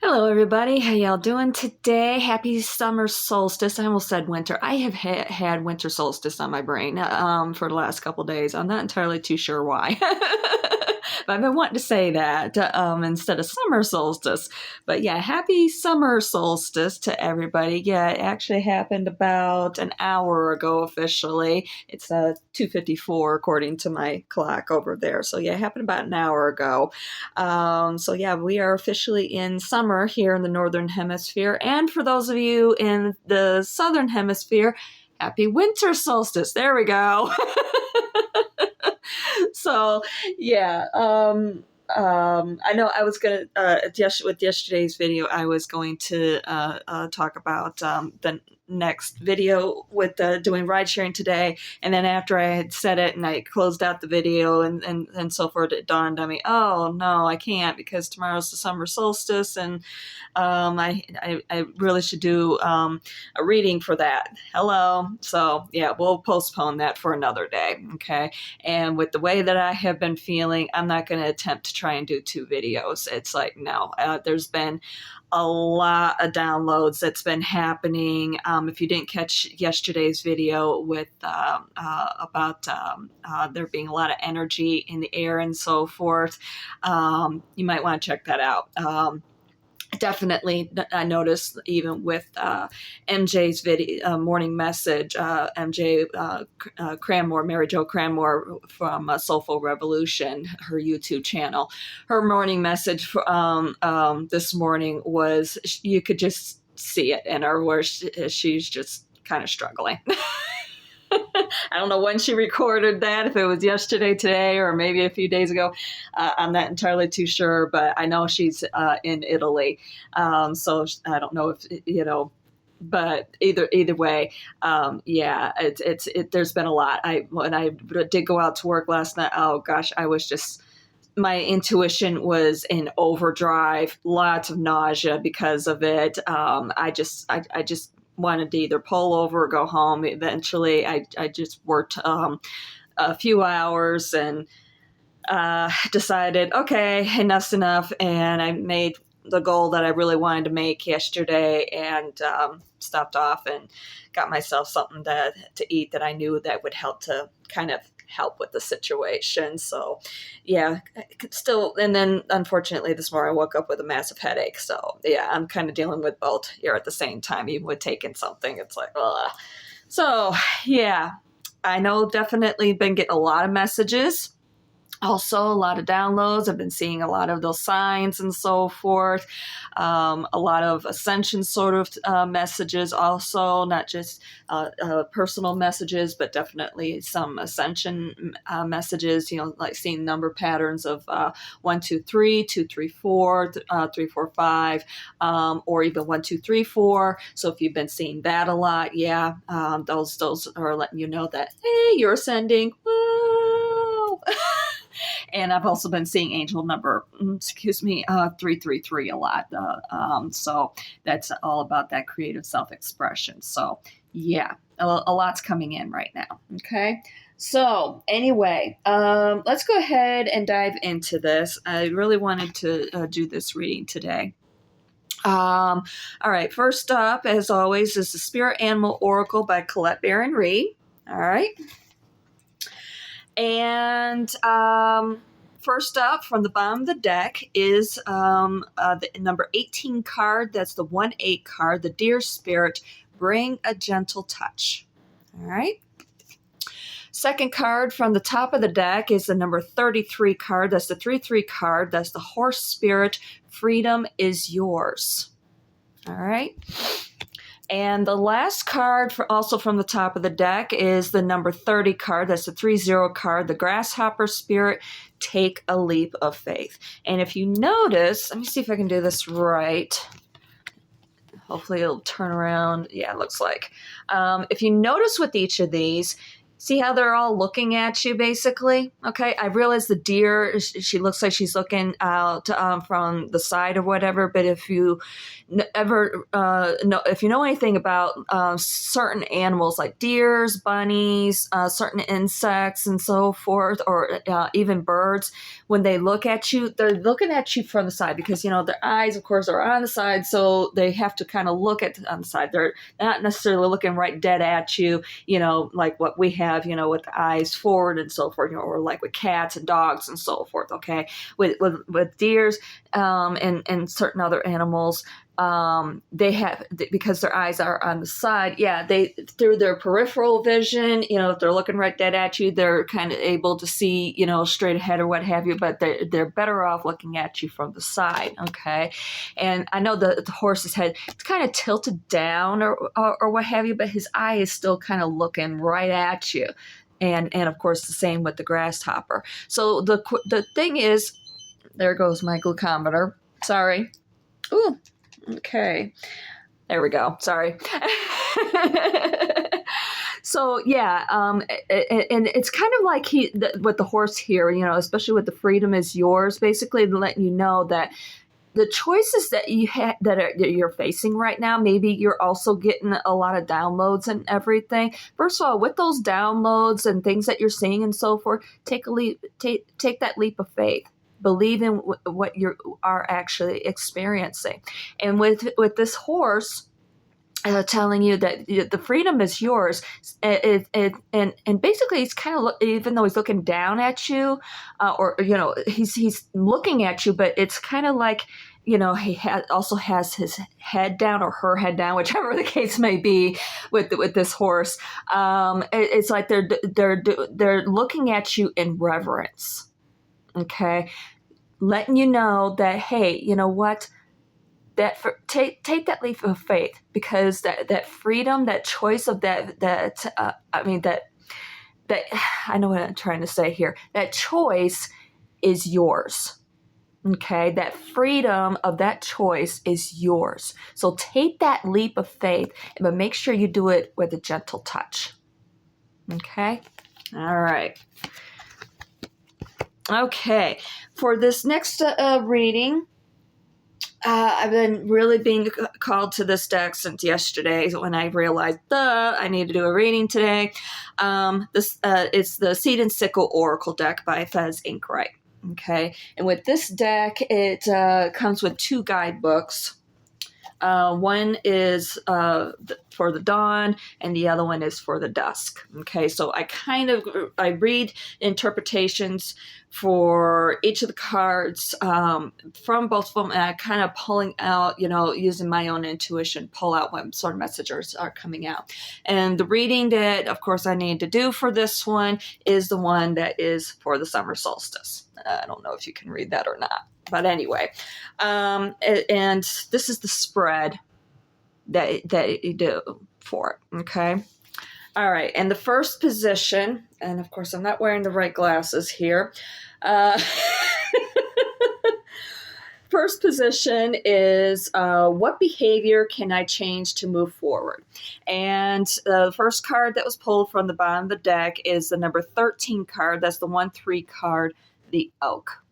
Hello, everybody. How y'all doing today? Happy summer solstice. I almost said winter. I have had winter solstice on my brain for the last couple days. I'm not entirely too sure why. But I've been wanting to say that instead of summer solstice. But yeah, happy summer solstice to everybody. Yeah, it actually happened about an hour ago officially. It's 2:54 according to my clock over there. So yeah, it happened about an hour ago. So yeah, we are officially in summer here in the Northern Hemisphere. And for those of you in the Southern Hemisphere, happy winter solstice. There we go. So yeah, I know I was going to, with yesterday's video, I was going to talk about the next video with doing ride sharing today. And then after I had said it and I closed out the video and so forth, it dawned on me, oh no, I can't because tomorrow's the summer solstice and I really should do a reading for that. Hello. So yeah, we'll postpone that for another day. Okay. And with the way that I have been feeling, I'm not going to attempt to try and do two videos. It's like, no, there's been a lot of downloads that's been happening. If you didn't catch yesterday's video with about there being a lot of energy in the air and so forth, you might want to check that out. Definitely, I noticed even with MJ's video morning message, MJ Cranmore, Mary Jo Cranmore from Soulful Revolution, her YouTube channel. Her morning message for, this morning was you could just see it in her where she's just kind of struggling. I don't know when she recorded that, if it was yesterday, today, or maybe a few days ago. I'm not entirely too sure, but I know she's in Italy. So I don't know if, but either way, yeah, there's been a lot. When I did go out to work last night, oh gosh, I was just, my intuition was in overdrive, lots of nausea because of it. I just wanted to either pull over or go home. Eventually, I just worked a few hours and decided, okay, enough's enough. And I made the goal that I really wanted to make yesterday and stopped off and got myself something to eat that I knew that would help to kind of help with the situation. So yeah, still, and then unfortunately this morning I woke up with a massive headache. So yeah, I'm kind of dealing with both here at the same time, even with taking something. It's like, ugh. So yeah, I know definitely been getting a lot of messages. Also, a lot of downloads. I've been seeing a lot of those signs and so forth. A lot of ascension sort of messages also, not just personal messages, but definitely some ascension messages, like seeing number patterns of 1, 2, 3, 2, 3, 4, 3, 4, 5, or even 1, 2, 3, 4. So if you've been seeing that a lot, yeah, those are letting you know that, hey, you're ascending. Woo! And I've also been seeing angel number, 333 a lot. So that's all about that creative self-expression. So yeah, a lot's coming in right now. Okay. So anyway, let's go ahead and dive into this. I really wanted to do this reading today. All right. First up, as always, is the Spirit Animal Oracle by Colette Baron Reed. All right. And first up from the bottom of the deck is the number 18 card. That's the 1/8 card, the Dear Spirit, Bring a Gentle Touch. All right. Second card from the top of the deck is the number 33 card. That's the 3/3 card. That's the Horse Spirit, Freedom is Yours. All right. And the last card, also from the top of the deck, is the number 30 card. That's the 3/0 card, the Grasshopper Spirit, Take a Leap of Faith. And if you notice, let me see if I can do this right. Hopefully it'll turn around. Yeah, it looks like. If you notice with each of these, See how they're all looking at you, basically? Okay, I realize the deer, she looks like she's looking out from the side or whatever, but if you if you know anything about certain animals like deers, bunnies, certain insects and so forth, or even birds, when they look at you, they're looking at you from the side because, their eyes, of course, are on the side, so they have to kind of look at on the side. They're not necessarily looking right dead at you, like what we have, with the eyes forward and so forth, or like with cats and dogs and so forth. Okay, with deers and certain other animals, they have, because their eyes are on the side. Yeah, they, through their peripheral vision, if they're looking right dead at you, they're kind of able to see, straight ahead or what have you. But they're better off looking at you from the side. Okay, and I know the horse's head, it's kind of tilted down or what have you, but his eye is still kind of looking right at you. And of course the same with the grasshopper. So the thing is, there goes my glucometer. Sorry. Ooh. Okay. There we go. Sorry. So yeah, and it's kind of like with the horse here, especially with the freedom is yours, basically letting you know that the choices that that you're facing right now, maybe you're also getting a lot of downloads and everything. First of all, with those downloads and things that you're seeing and so forth, take that leap of faith. Believe in what you are actually experiencing. And with this horse, telling you that the freedom is yours, and basically he's kind of, even though he's looking down at you, or he's looking at you, but it's kind of like, he also has his head down or her head down, whichever the case may be with this horse. It's like they're looking at you in reverence. Okay, letting you know that, hey, you know what? Take that leap of faith, because that freedom, that choice of that I know what I'm trying to say here. That choice is yours. Okay, that freedom of that choice is yours. So take that leap of faith, but make sure you do it with a gentle touch. Okay, all right. Okay, for this next reading, I've been really being called to this deck since yesterday when I realized, I need to do a reading today. It's the Seed and Sickle Oracle deck by Fez Inkwright. Okay, and with this deck, it comes with 2 guidebooks. One is for the dawn, and the other one is for the dusk. Okay, so I read interpretations for each of the cards from both of them, and I kind of pulling out, using my own intuition, pull out what sort of messages are coming out. And the reading that, of course, I need to do for this one is the one that is for the summer solstice. I don't know if you can read that or not. But anyway, and this is the spread that you do for it, okay? All right, and the first position, and of course I'm not wearing the right glasses here. First position is what behavior can I change to move forward? And the first card that was pulled from the bottom of the deck is the number 13 card. That's the 1-3 card, the oak.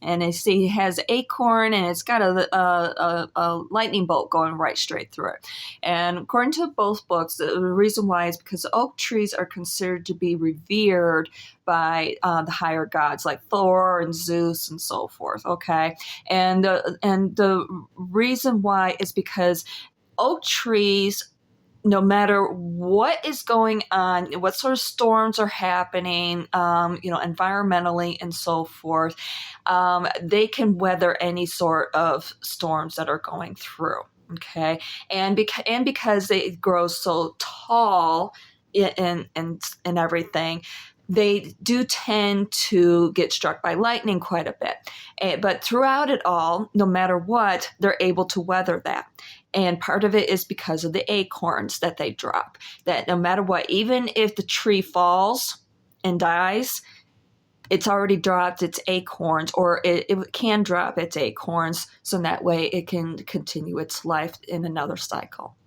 And you see, it has acorn, and it's got a lightning bolt going right straight through it. And according to both books, the reason why is because oak trees are considered to be revered by the higher gods like Thor and Zeus and so forth. Okay, and the reason why is because oak trees, no matter what is going on, what sort of storms are happening, environmentally and so forth, they can weather any sort of storms that are going through. Okay, and because they grow so tall and everything, they do tend to get struck by lightning quite a bit. But throughout it all, no matter what, they're able to weather that. And part of it is because of the acorns that they drop, that no matter what, even if the tree falls and dies, it's already dropped its acorns, or it can drop its acorns, so that way it can continue its life in another cycle.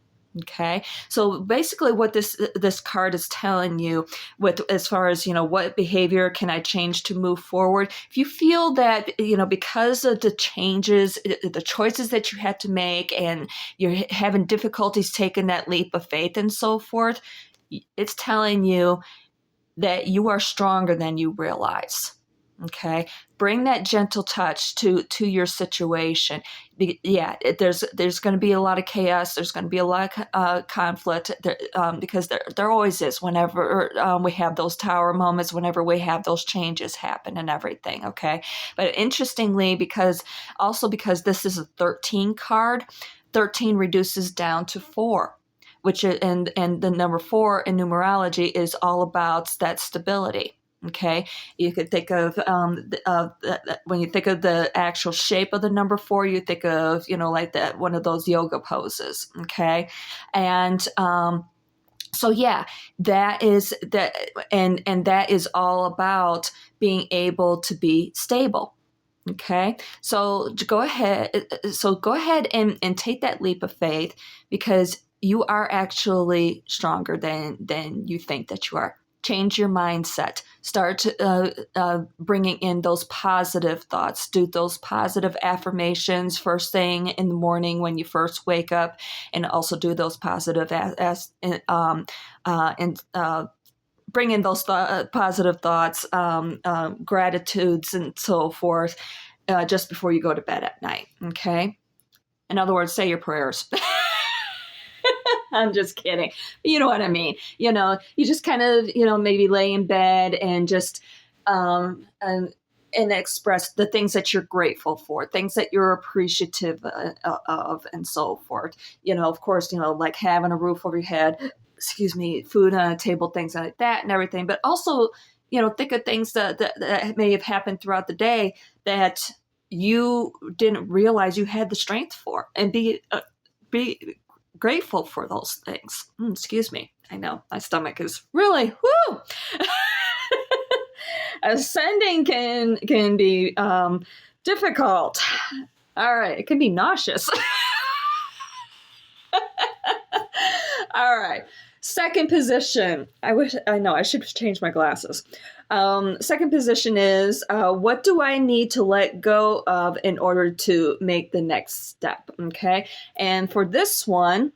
Okay, so basically, what this card is telling you, with as far as what behavior can I change to move forward? If you feel that because of the changes, the choices that you had to make, and you're having difficulties taking that leap of faith and so forth, it's telling you that you are stronger than you realize. Okay, bring that gentle touch to your situation. Yeah, there's going to be a lot of chaos. There's going to be a lot of conflict because there always is whenever we have those tower moments, whenever we have those changes happen and everything. Okay, but interestingly, because this is a 13 card, 13 reduces down to 4, which is, and the number 4 in numerology is all about that stability. Okay, you could think of when you think of the actual shape of the number 4, you think of like that one of those yoga poses. Okay, and so yeah, that is that, and that is all about being able to be stable. Okay, so go ahead and take that leap of faith, because you are actually stronger than you think that you are. Change your mindset. Start bringing in those positive thoughts. Do those positive affirmations first thing in the morning when you first wake up, and also do those positive bring in those positive thoughts, gratitudes, and so forth, just before you go to bed at night. Okay. In other words, say your prayers. I'm just kidding. You know what I mean? You just kind of, maybe lay in bed and just, and express the things that you're grateful for, things that you're appreciative of, and so forth. Of course, like having a roof over your head, food on a table, things like that and everything. But also, think of things that may have happened throughout the day that you didn't realize you had the strength for, and be grateful for those things. Excuse me. I know my stomach is really whoo. Ascending can be difficult. All right, it can be nauseous. All right. Second position. I know I should change my glasses. Second position is, what do I need to let go of in order to make the next step? Okay. And for this one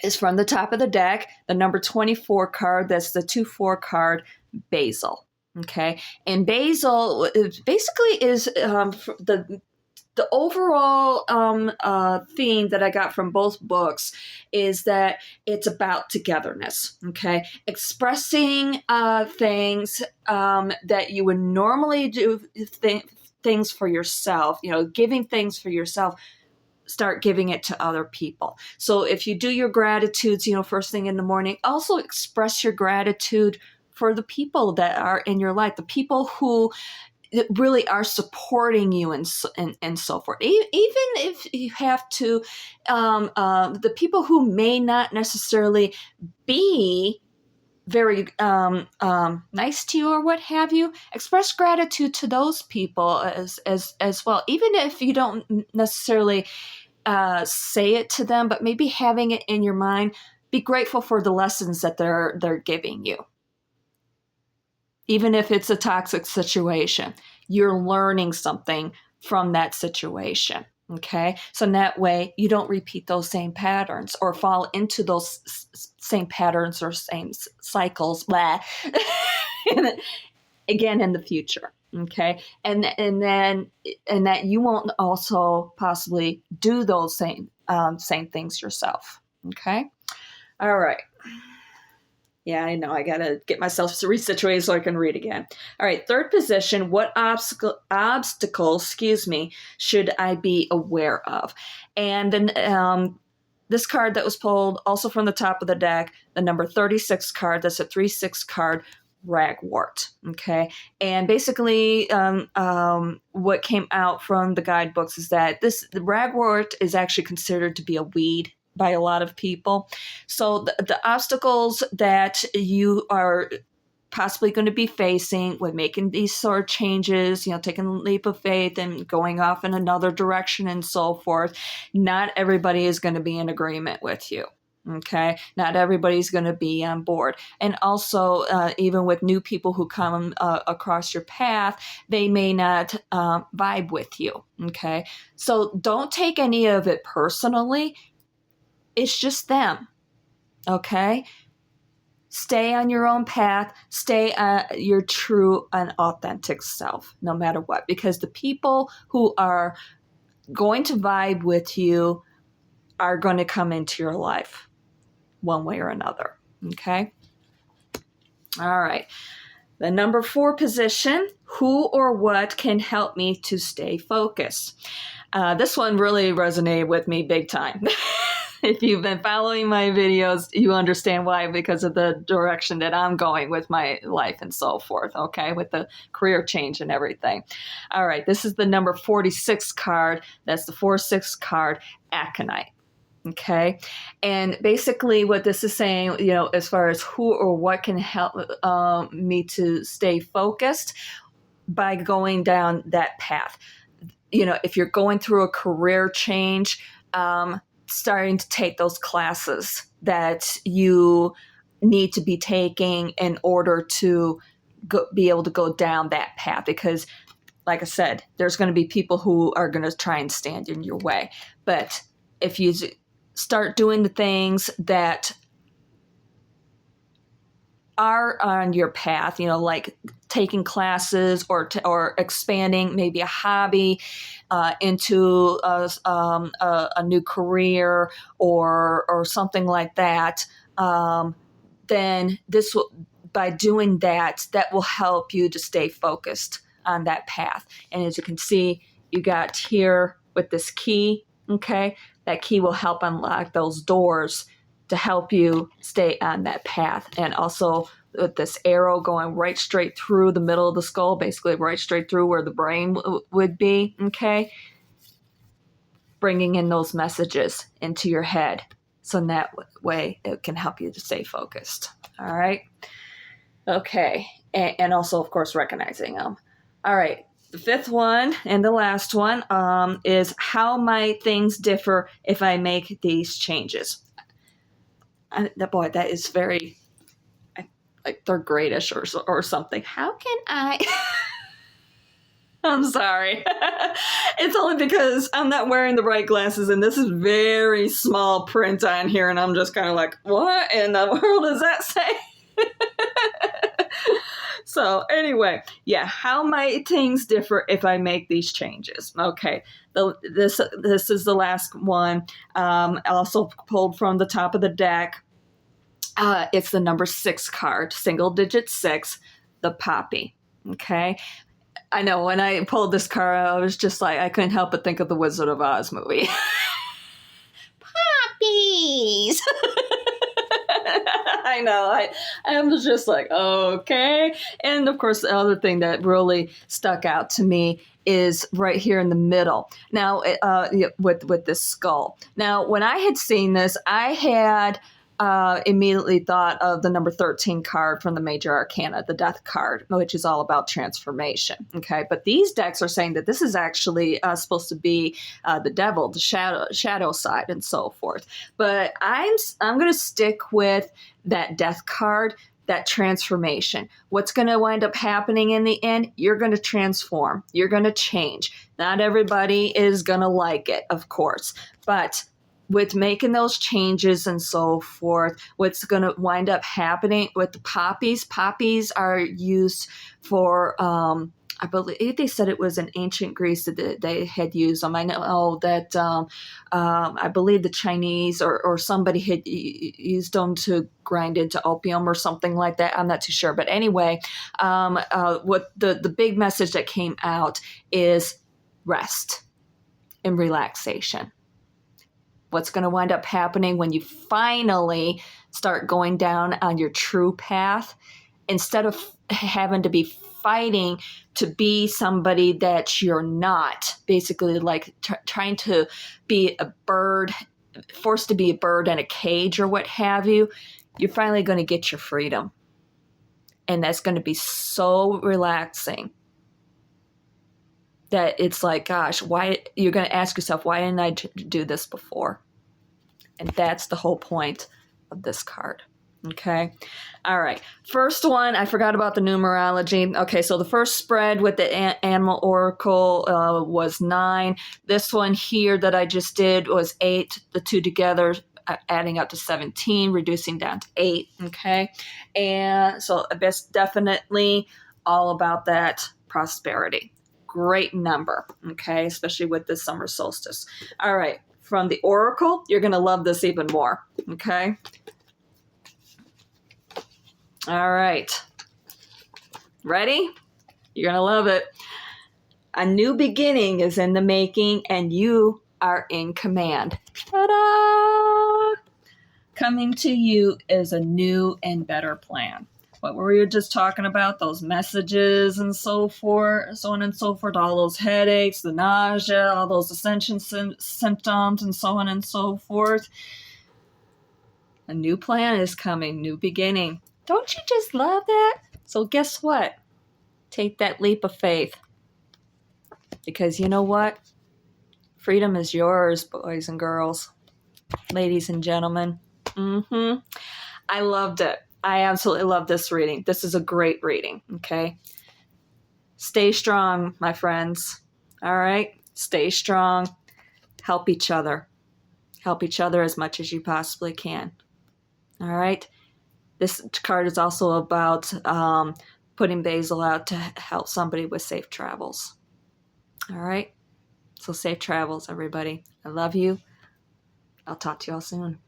is from the top of the deck, the number 24 card. That's the 2-4 card, Basil. Okay. And Basil basically is the overall theme that I got from both books is that it's about togetherness, okay? Expressing things that you would normally do, things for yourself, giving things for yourself, start giving it to other people. So if you do your gratitudes, first thing in the morning, also express your gratitude for the people that are in your life, the people who really are supporting you and so forth. Even if you have to, the people who may not necessarily be very nice to you or what have you, express gratitude to those people as well. Even if you don't necessarily say it to them, but maybe having it in your mind, be grateful for the lessons that they're giving you. Even if it's a toxic situation, you're learning something from that situation. Okay. So in that way, you don't repeat those same patterns or fall into those same patterns or same cycles, again in the future. Okay. And that you won't also possibly do those same things yourself. Okay. All right. Yeah, I know. I got to get myself resituated so I can read again. All right. Third position. What obstacle, should I be aware of? And then this card that was pulled also from the top of the deck, the number 36 card, that's a 3-6 card, ragwort. Okay. And basically what came out from the guidebooks is that the ragwort is actually considered to be a weed by a lot of people. So the obstacles that you are possibly going to be facing with making these sort of changes, taking a leap of faith and going off in another direction and so forth, not everybody is going to be in agreement with you. Okay, not everybody's going to be on board. And also, even with new people who come across your path, they may not vibe with you. Okay, so don't take any of it personally. It's just them. Okay, stay on your own path, stay your true and authentic self, no matter what, because the people who are going to vibe with you are going to come into your life one way or another. Okay. All right. The number 4 position, who or what can help me to stay focused? This one really resonated with me big time. If you've been following my videos, you understand why, because of the direction that I'm going with my life and so forth, okay, with the career change and everything. All right, this is the number 46 card. That's the 4-6 card, Aconite. Okay. And basically what this is saying, as far as who or what can help me to stay focused by going down that path. If you're going through a career change, starting to take those classes that you need to be taking in order to be able to go down that path. Because like I said, there's going to be people who are going to try and stand in your way. But if you start doing the things that are on your path, like taking classes or expanding maybe a hobby into a new career or something like that, then this will, by doing that will help you to stay focused on that path. And as you can see, you got here with this key, okay? That key will help unlock those doors to help you stay on that path. And also with this arrow going right straight through the middle of the skull, basically right straight through where the brain would be, okay? Bringing in those messages into your head. So in that way, it can help you to stay focused. All right? Okay. And also, of course, recognizing them. All right. The 5th one and the last one is, how might things differ if I make these changes? Boy, that is very like 3rd grade-ish or something. How can I? I'm sorry. It's only because I'm not wearing the right glasses, and this is very small print on here, and I'm just kind of like, what in the world does that say? So anyway, yeah, how might things differ if I make these changes? Okay, this is the last one. Also pulled from the top of the deck. It's the number 6 card, single digit 6, the poppy. Okay, I know when I pulled this card, I was just like, I couldn't help but think of the Wizard of Oz movie. Poppies. I know. I was just like, okay. And of course, the other thing that really stuck out to me is right here in the middle. Now, with this skull. Now, when I had seen this, I had immediately thought of the number 13 card from the Major Arcana, the Death card, which is all about transformation. Okay, but these decks are saying that this is actually supposed to be the devil, the shadow side, and so forth. But I'm going to stick with that Death card, that transformation. What's going to wind up happening in the end? You're going to transform. You're going to change. Not everybody is going to like it, of course, but with making those changes and so forth, what's going to wind up happening with the poppies? Poppies are used for, I believe they said it was in ancient Greece that they had used them. I know that I believe the Chinese or somebody had used them to grind into opium or something like that. I'm not too sure. But anyway, what the big message that came out is rest and relaxation. What's going to wind up happening when you finally start going down on your true path, instead of having to be fighting to be somebody that you're not, basically like trying to be a bird, forced to be a bird in a cage or what have you, you're finally going to get your freedom. And that's going to be so relaxing that it's like, gosh, why, you're going to ask yourself, why didn't I do this before? And that's the whole point of this card. Okay. All right. First one, I forgot about the numerology. Okay, so the first spread with the Animal Oracle was 9. This one here that I just did was 8. The two together adding up to 17, reducing down to 8. Okay. And so it's definitely all about that prosperity. Great number. Okay. Especially with the summer solstice. All right. From the Oracle, you're going to love this even more. Okay. All right. Ready? You're going to love it. A new beginning is in the making, and you are in command. Ta-da! Coming to you is a new and better plan. What were we just talking about? Those messages and so forth, so on and so forth, all those headaches, the nausea, all those ascension symptoms, and so on and so forth. A new plan is coming, new beginning. Don't you just love that? So guess what? Take that leap of faith. Because you know what? Freedom is yours, boys and girls, ladies and gentlemen. I loved it. I absolutely love this reading. This is a great reading, okay? Stay strong, my friends. All right? Stay strong. Help each other. Help each other as much as you possibly can. All right? This card is also about putting basil out to help somebody with safe travels. All right? So safe travels, everybody. I love you. I'll talk to you all soon.